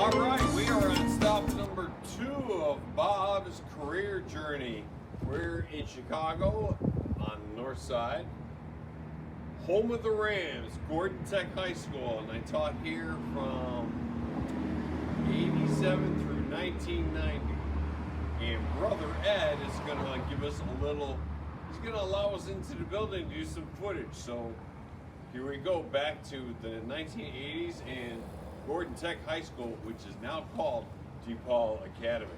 All right, we are on stop number 2 of Bob's career journey. We're in Chicago on the north side, home of the Rams, Gordon Tech High School, and I taught here from 87 through 1990. And Brother Ed is going to give us a little, he's going to allow us into the building to do some footage. So here we go, back to the 1980s and Gordon Tech High School, which is now called DePaul Academy.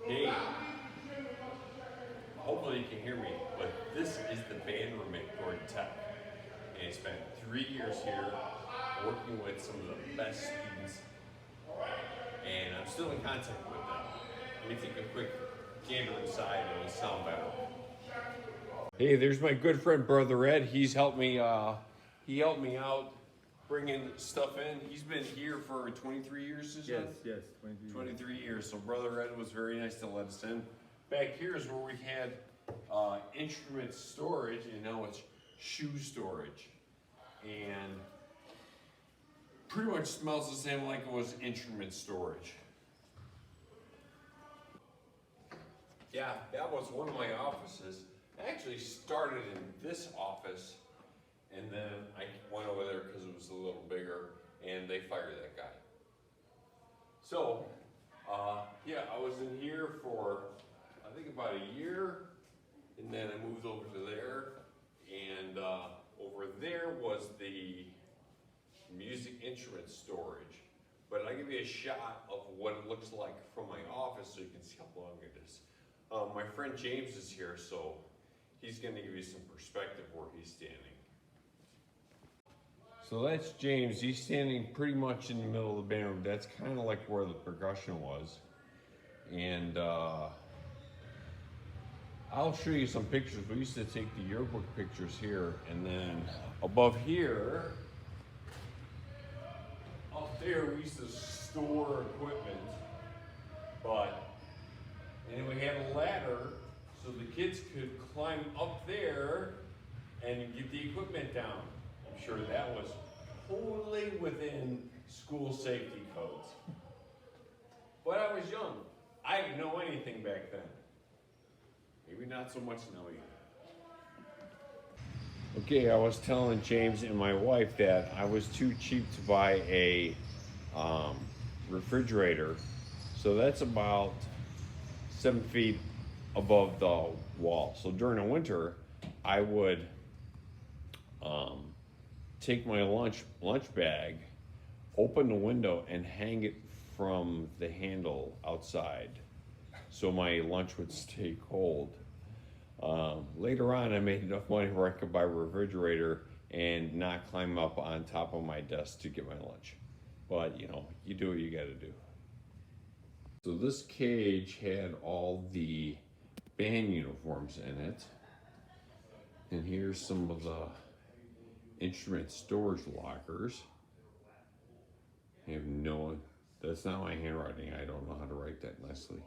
Hey, hopefully you can hear me, but this is the band room at Gordon Tech. And I spent 3 years here working with some of the best students, and I'm still in contact with them. Let me take a quick gander inside and it'll sound better. Hey, there's my good friend Brother Ed. He helped me out bringing stuff in. He's been here for 23 years, is it? Yes, 23 years. So Brother Ed was very nice to let us in. Back here is where we had instrument storage, and now it's shoe storage. And pretty much smells the same like it was instrument storage. Yeah, that was one of my offices. I actually started in this office, and then I went over there because it was a little bigger, and they fired that guy. So, yeah, I was in here for, I think about a year, and then I moved over to there, and over there was the music instrument storage. But I'll give you a shot of what it looks like from my office so you can see how long it is. My friend James is here, so he's going to give you some perspective where he's standing. So that's James. He's standing pretty much in the middle of the band room. That's kind of like where the percussion was. And I'll show you some pictures. We used to take the yearbook pictures here, and then above here, up there, we used to store equipment. And we had a ladder so the kids could climb up there and get the equipment down. I'm sure that was totally within school safety codes. But I was young. I didn't know anything back then. Maybe not so much now either. Okay, I was telling James and my wife that I was too cheap to buy a refrigerator. So that's about 7 feet above the wall. So during the winter, I would take my lunch bag, open the window, and hang it from the handle outside so my lunch would stay cold. Later on, I made enough money where I could buy a refrigerator and not climb up on top of my desk to get my lunch. But you know, you do what you gotta do. So this cage had all the band uniforms in it. And here's some of the instrument storage lockers. I have no, that's not my handwriting. I don't know how to write that nicely.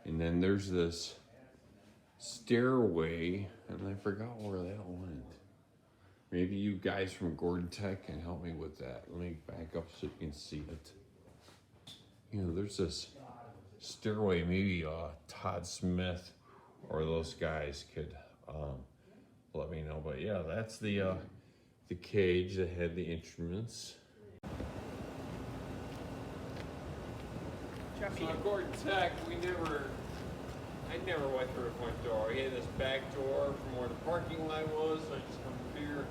And then there's this stairway, and I forgot where that went. Maybe you guys from Gordon Tech can help me with that. Let me back up so you can see it. You know, there's this stairway, maybe Todd Smith or those guys could let me know. But yeah, that's the cage that had the instruments. So at Gordon Tech, I never went through the front door. We had this back door from where the parking lot was, so I just come here,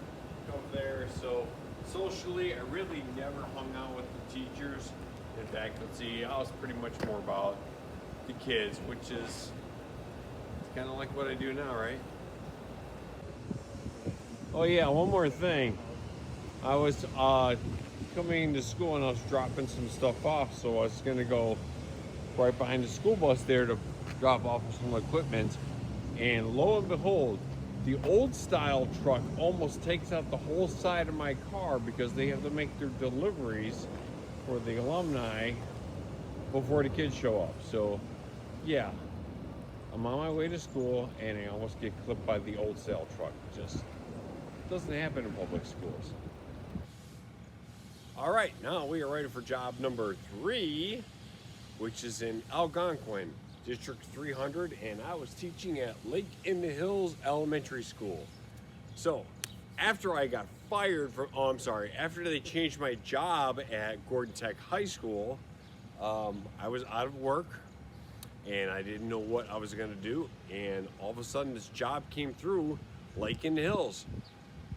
come there. So socially, I really never hung out with the teachers. In fact, let's see, I was pretty much more about the kids, which is kind of like what I do now, right? Oh yeah, one more thing. I was coming to school and I was dropping some stuff off, so I was gonna go right behind the school bus there to drop off some equipment, and lo and behold, the old style truck almost takes out the whole side of my car because they have to make their deliveries for the alumni before the kids show up. So yeah, I'm on my way to school and I almost get clipped by the old style truck. Just doesn't happen in public schools. All right, now we are ready for job number 3, which is in Algonquin, District 300, and I was teaching at Lake in the Hills Elementary School. So, after I got fired from, after they changed my job at Gordon Tech High School, I was out of work and I didn't know what I was gonna do. And all of a sudden this job came through, Lake in the Hills.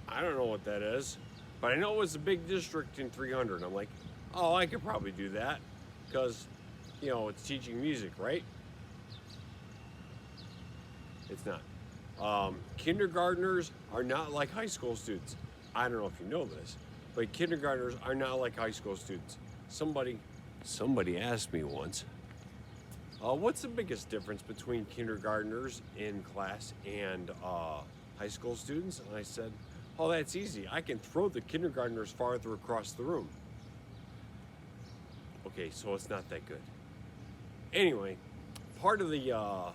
I don't know what that is, but I know it was a big district in 300. I'm like, oh, I could probably do that because, you know, it's teaching music, right? It's not. Kindergartners are not like high school students. I don't know if you know this, but kindergartners are not like high school students. Somebody asked me once, what's the biggest difference between kindergartners in class and high school students? And I said, oh, that's easy. I can throw the kindergartners farther across the room. Okay, so it's not that good. Anyway, part of the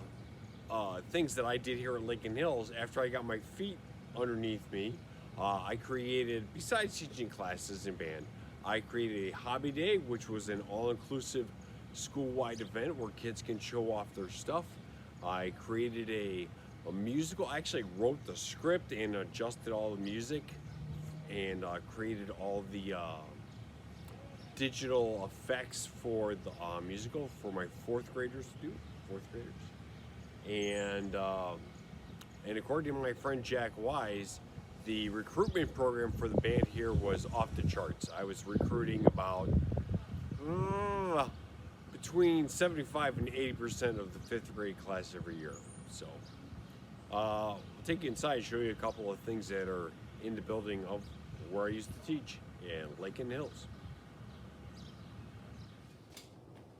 things that I did here at Lincoln Hills, after I got my feet underneath me, I created, besides teaching classes in band, I created a hobby day, which was an all-inclusive school-wide event where kids can show off their stuff. I created a musical. I actually wrote the script and adjusted all the music and created all the digital effects for the musical for my fourth graders to do, And according to my friend Jack Wise, the recruitment program for the band here was off the charts. I was recruiting about between 75 and 80% of the 5th grade class every year. So I'll take you inside and show you a couple of things that are in the building of where I used to teach in Lake in the Hills.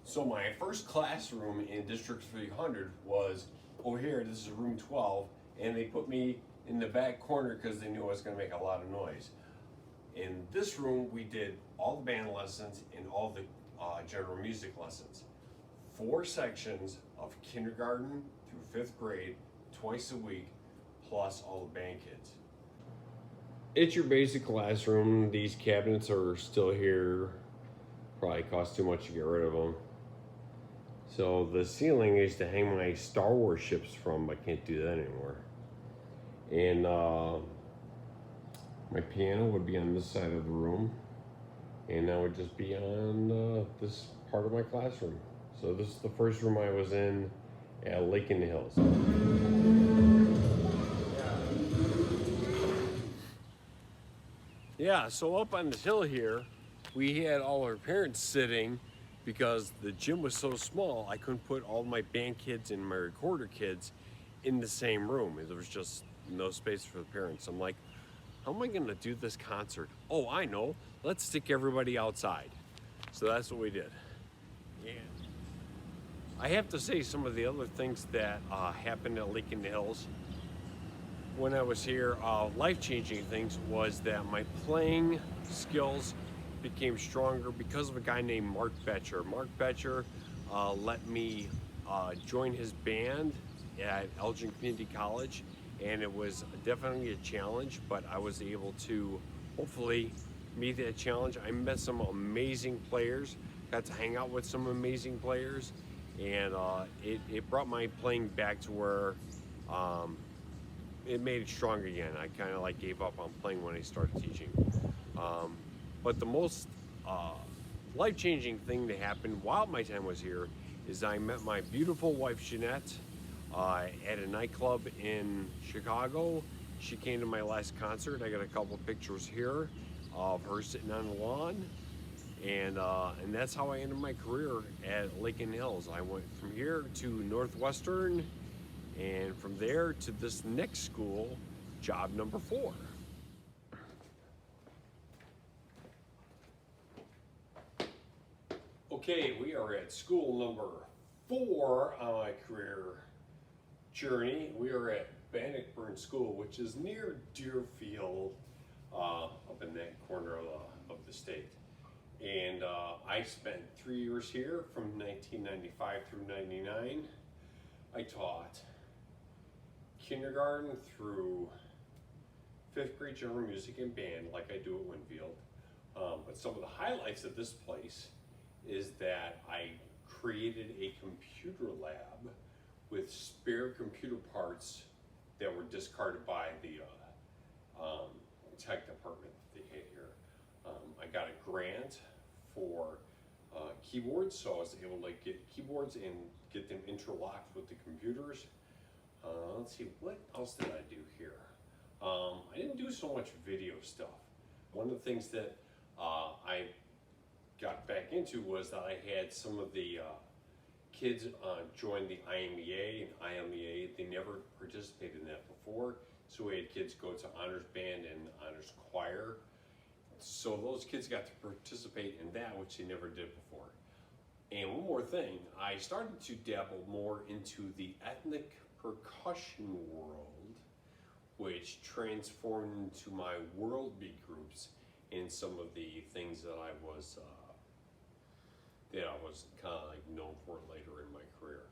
So my first classroom in District 300 was over here. This is room 12, and they put me in the back corner because they knew I was going to make a lot of noise. In this room, we did all the band lessons and all the general music lessons. 4 sections of kindergarten through 5th grade, twice a week, plus all the band kids. It's your basic classroom. These cabinets are still here. Probably cost too much to get rid of them. So the ceiling I used to hang my Star Wars ships from. I can't do that anymore. And my piano would be on this side of the room, and that would just be on this part of my classroom. So this is the first room I was in at Lake in the Hills. Yeah, so up on this hill here, we had all our parents sitting because the gym was so small, I couldn't put all my band kids and my recorder kids in the same room. There was just no space for the parents. I'm like, how am I gonna do this concert? Oh, I know, let's stick everybody outside. So that's what we did. And I have to say some of the other things that happened at Lake in the Hills when I was here, life-changing things, was that my playing skills became stronger because of a guy named Mark Betcher. Mark Betcher let me join his band at Elgin Community College, and it was definitely a challenge, but I was able to hopefully meet that challenge. I met some amazing players, got to hang out with some amazing players, and it brought my playing back to where it made it strong again. I kind of like gave up on playing when I started teaching. But the most life-changing thing that happened while my time was here is I met my beautiful wife, Jeanette, at a nightclub in Chicago. She came to my last concert. I got a couple pictures here of her sitting on the lawn. And that's how I ended my career at Lake in the Hills. I went from here to Northwestern, and from there to this next school, job number 4. Okay, we are at school number 4 on my career journey. We are at Bannockburn School, which is near Deerfield, up in that corner of the state. And I spent 3 years here from 1995 through 99. I taught kindergarten through 5th grade general music and band, like I do at Winfield. But some of the highlights of this place is that I created a computer lab with spare computer parts that were discarded by the tech department that they had here. I got a grant for keyboards, so I was able to get keyboards and get them interlocked with the computers. Let's see, what else did I do here? I didn't do so much video stuff. One of the things that I got back into was that I had some of the kids join the IMEA and IMEA. They never participated in that before, so we had kids go to honors band and honors choir. So those kids got to participate in that, which they never did before. And one more thing, I started to dabble more into the ethnic percussion world, which transformed into my world beat groups and some of the things that I was kind of like known for later in my career.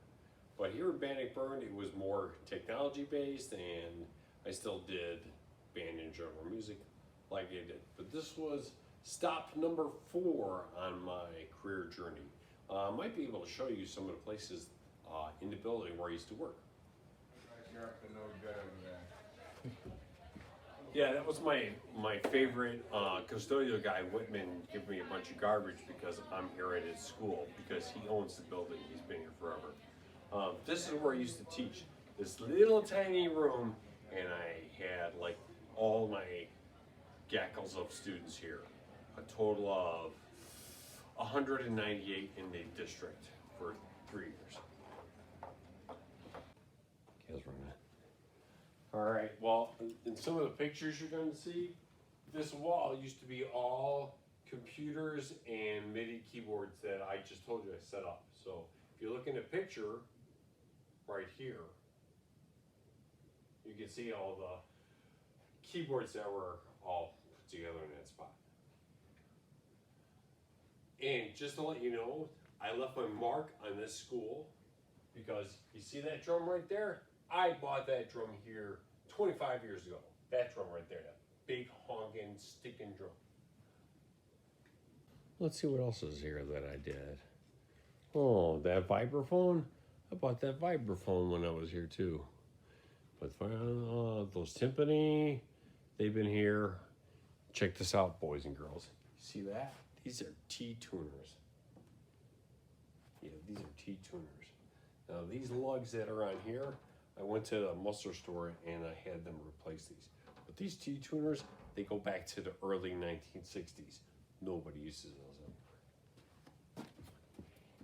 But here at Bannockburn, it was more technology based, and I still did band and general music like I did. But this was stop number 4 on my career journey. I might be able to show you some of the places in the building where I used to work. You're up to no good over there. Yeah, that was my favorite custodial guy, Whitman, giving me a bunch of garbage because I'm here at his school, because he owns the building. He's been here forever. This is where I used to teach. This little tiny room, and I had like all my gackles of students here. A total of 198 in the district for 3 years. Kayla's running it. All right, well, in some of the pictures you're going to see, this wall used to be all computers and MIDI keyboards that I just told you I set up. So if you look in the picture right here, you can see all the keyboards that were all put together in that spot. And just to let you know, I left my mark on this school because you see that drum right there? I bought that drum here 25 years ago. That drum right there, that big honking, sticking drum. Let's see what else is here that I did. Oh, that vibraphone? I bought that vibraphone when I was here too. But those timpani, they've been here. Check this out, boys and girls. See that? These are T-tuners. Yeah, these are T-tuners. Now these lugs that are on here, I went to the muster store and I had them replace these. But these T-tuners, they go back to the early 1960s. Nobody uses those anymore.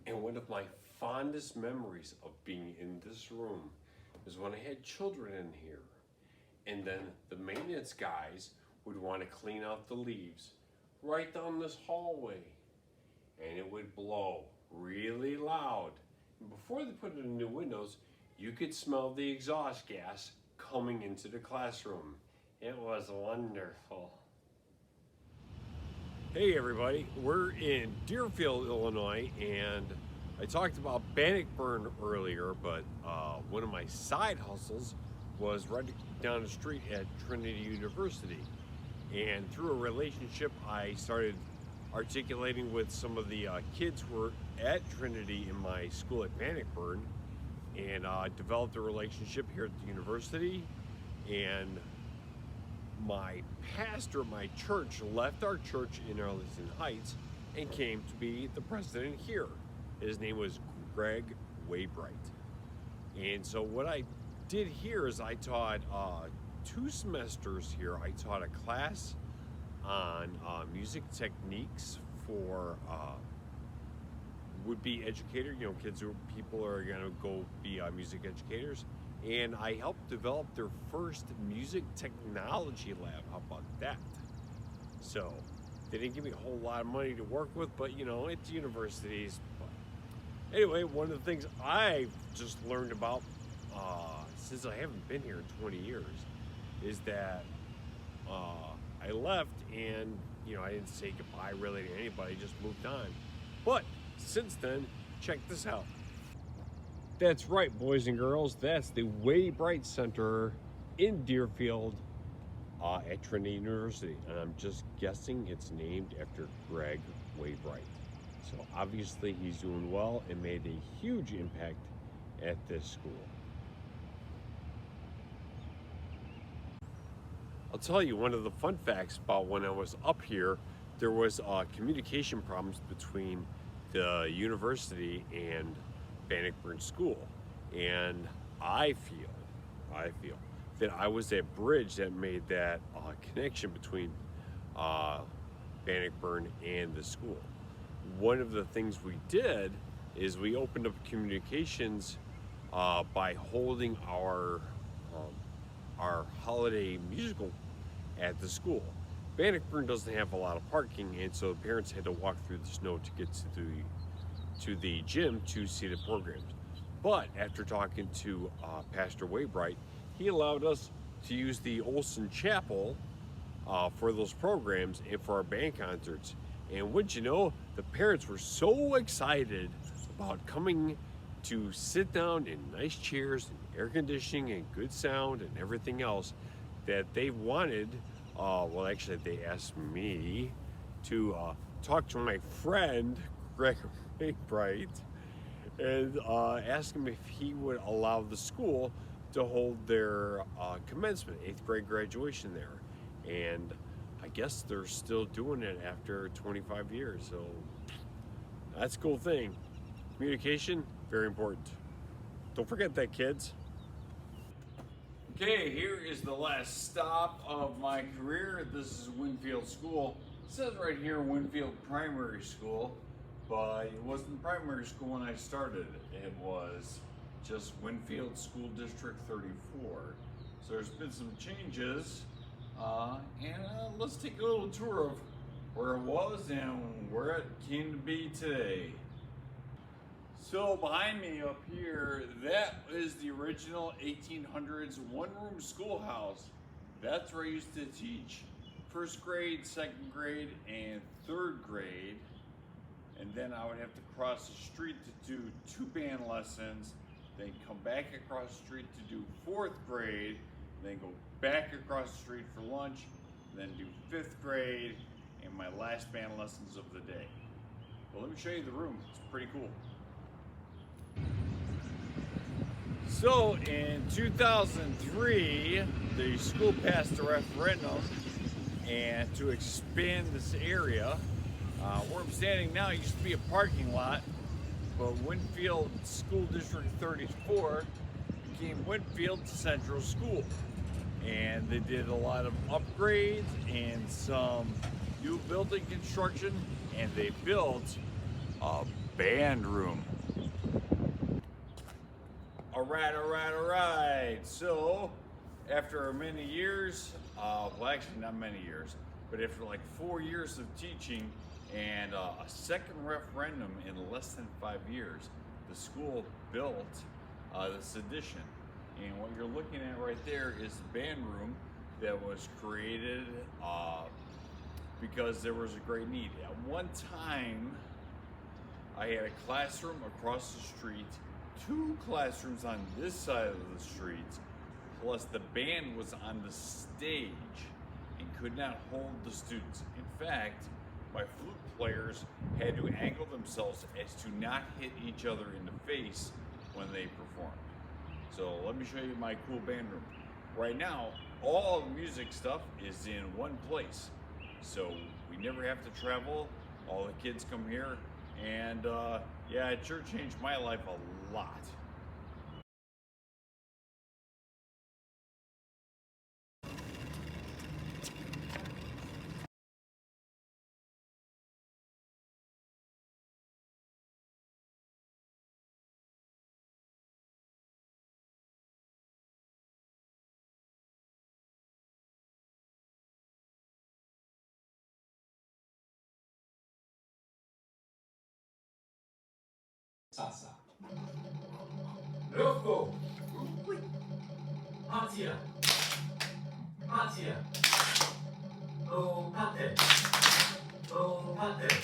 And one of my fondest memories of being in this room is when I had children in here. And then the maintenance guys would want to clean out the leaves right down this hallway. And it would blow really loud. And before they put it in new windows, you could smell the exhaust gas coming into the classroom. It was wonderful. Hey everybody, we're in Deerfield, Illinois, and I talked about Bannockburn earlier, but one of my side hustles was right down the street at Trinity University. And through a relationship, I started articulating with some of the kids who were at Trinity in my school at Bannockburn, and developed a relationship here at the university. And my pastor of my church left our church in Arlington Heights and came to be the president here. His name was Greg Waybright. And so what I did here is I taught 2 semesters here. I taught a class on music techniques for would-be educator, kids or people are gonna go be music educators. And I helped develop their first music technology lab. How about that? So they didn't give me a whole lot of money to work with, but it's universities. But anyway, one of the things I just learned about since I haven't been here in 20 years is that I left and I didn't say goodbye really to anybody, just moved on. But since then, check this out. That's right, boys and girls, that's the Waybright Center in Deerfield. at Trinity University, and I'm just guessing it's named after Greg Wainwright. So obviously he's doing well and made a huge impact at this school. I'll tell you one of the fun facts about when I was up here, there was communication problems between the university and Bannockburn School. And I feel that I was that bridge that made that connection between Bannockburn and the school. One of the things we did is we opened up communications by holding our holiday musical at the school. Bannockburn doesn't have a lot of parking, and so the parents had to walk through the snow to get to the gym to see the programs. But after talking to Pastor Wainwright, he allowed us to use the Olson Chapel for those programs and for our band concerts. And wouldn't you know, the parents were so excited about coming to sit down in nice chairs and air conditioning and good sound and everything else that they wanted, well actually they asked me to talk to my friend Greg Wainwright and ask him if he would allow the school to hold their commencement, 8th grade graduation there. And I guess they're still doing it after 25 years, so that's a cool thing. Communication, very important. Don't forget that, kids. Okay, here is the last stop of my career. This is Winfield School. It says right here Winfield Primary School, but it wasn't primary school when I started. It was just Winfield School District 34. So there's been some changes, and let's take a little tour of where it was and where it came to be today. So behind me up here, that is the original 1800s one-room schoolhouse. That's where I used to teach first grade, second grade, and third grade. And then I would have to cross the street to do 2 band lessons, then come back across the street to do 4th grade, then go back across the street for lunch, then do 5th grade, and my last band lessons of the day. Well, let me show you the room. It's pretty cool. So in 2003, the school passed a referendum and to expand this area. Where I'm standing now used to be a parking lot, but Winfield School District 34 became Winfield Central School. And they did a lot of upgrades and some new building construction, and they built a band room. All right. So after many years, well actually not many years, but after like 4 years of teaching and a second referendum in less than 5 years, the school built this addition. And what you're looking at right there is the band room that was created because there was a great need. At one time, I had a classroom across the street, 2 classrooms on this side of the street, plus the band was on the stage and could not hold the students. In fact, my flute players had to angle themselves as to not hit each other in the face when they performed. So let me show you my cool band room. Right now, all the music stuff is in one place. So we never have to travel. All the kids come here. And yeah, it sure changed my life a lot. Salsa. Rojo. Atia. Atia. Oh, pate. Oh, pate.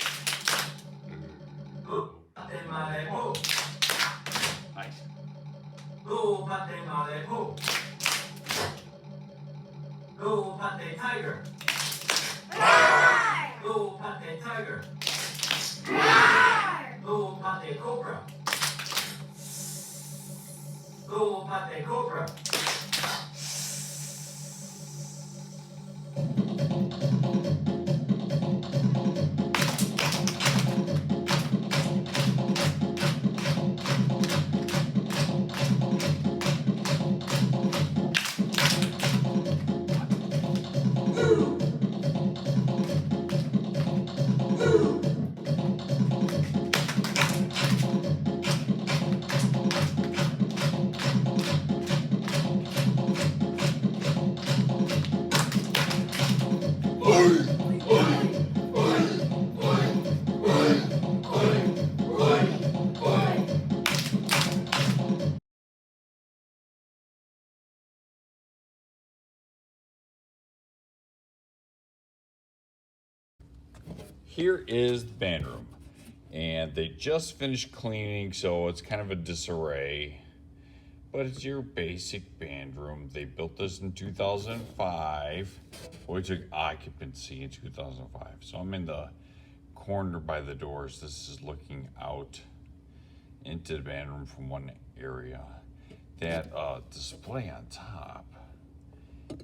Oh, pate mare. Oh. Nice. Oh, pate mare. Oh. Go Pate Tiger. Go Pate Tiger. Go Pate Cobra. Go Pate Cobra. Here is the band room, and they just finished cleaning, so it's kind of a disarray, but it's your basic band room. They built this in 2005. We took occupancy in 2005. So I'm in the corner by the doors. This is looking out into the band room from one area. That display on top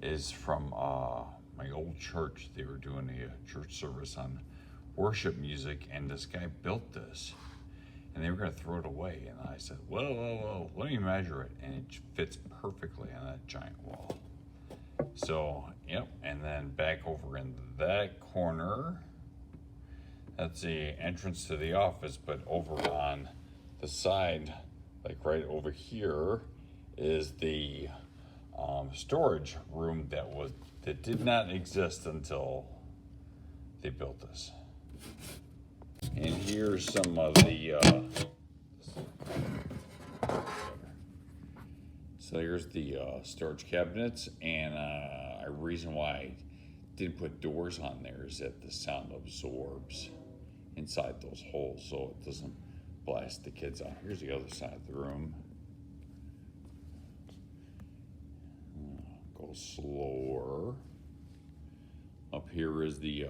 is from my old church. They were doing a church service on worship music, and this guy built this, and they were going to throw it away. And I said, whoa, let me measure it, and it fits perfectly on that giant wall. So, yep, and then back over in that corner, that's the entrance to the office, but over on the side, like right over here, is the storage room that did not exist until they built this. And here's some of the so here's the storage cabinets, and a reason why I didn't put doors on there is that the sound absorbs inside those holes, so it doesn't blast the kids out. Here's the other side of the room. Go slower. Up here is the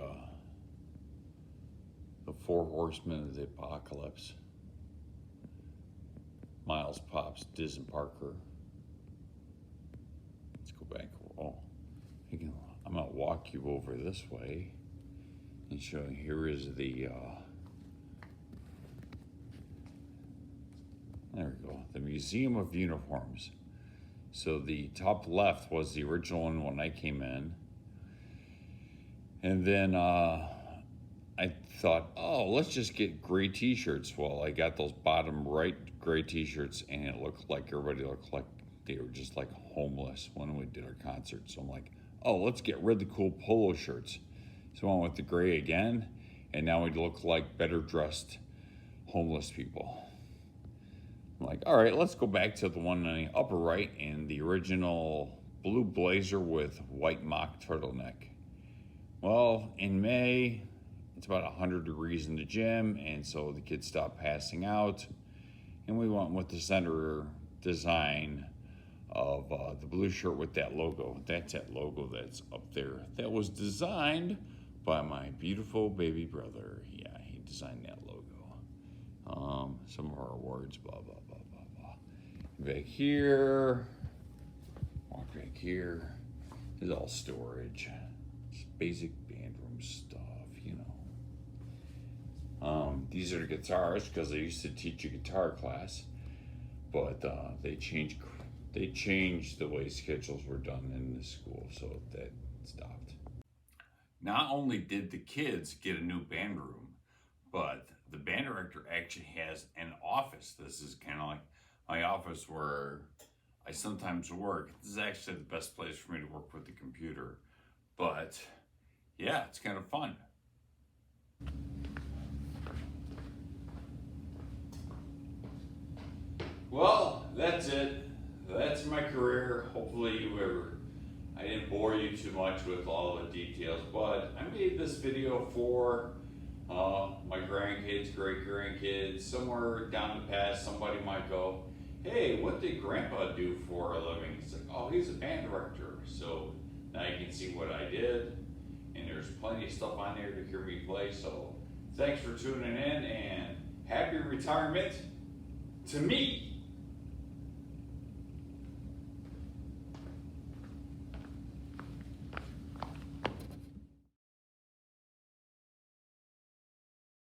4 horsemen of the apocalypse. Miles, Pops, Diz, and Parker. Let's go back. Oh, I'm gonna walk you over this way and show you. Here is the there we go, the Museum of Uniforms. So the top left was the original one when I came in, and then I thought, oh, let's just get gray t-shirts. Well, I got those bottom right gray t-shirts, and it looked like everybody looked like they were just like homeless when we did our concert. So I'm like, oh, let's get rid of the cool polo shirts. So I went with the gray again, and now we look like better dressed homeless people. I'm like, all right, let's go back to the one on the upper right in the original blue blazer with white mock turtleneck. Well, in May, it's about 100 degrees in the gym, and so the kids stopped passing out, and we went with the center design of the blue shirt with that logo. That's that logo that's up there. That was designed by my beautiful baby brother. Yeah, he designed that logo. Some of our awards, blah, blah, blah, blah, blah. Back here, walk back here. This is all storage. It's basic band room stuff, you know. These are the guitars, because I used to teach a guitar class, but they changed the way schedules were done in the school, so that stopped. Not only did the kids get a new band room, but the band director actually has an office. This is kind of like my office where I sometimes work. This is actually the best place for me to work with the computer. But yeah, it's kind of fun. Well, that's it. That's my career. Hopefully I didn't bore you too much with all the details, but I made this video for my grandkids, great grandkids. Somewhere down the path, somebody might go, hey, what did Grandpa do for a living? He's like, oh, he's a band director. So Now you can see what I did, and there's plenty of stuff on there to hear me play. So thanks for tuning in, and happy retirement to me.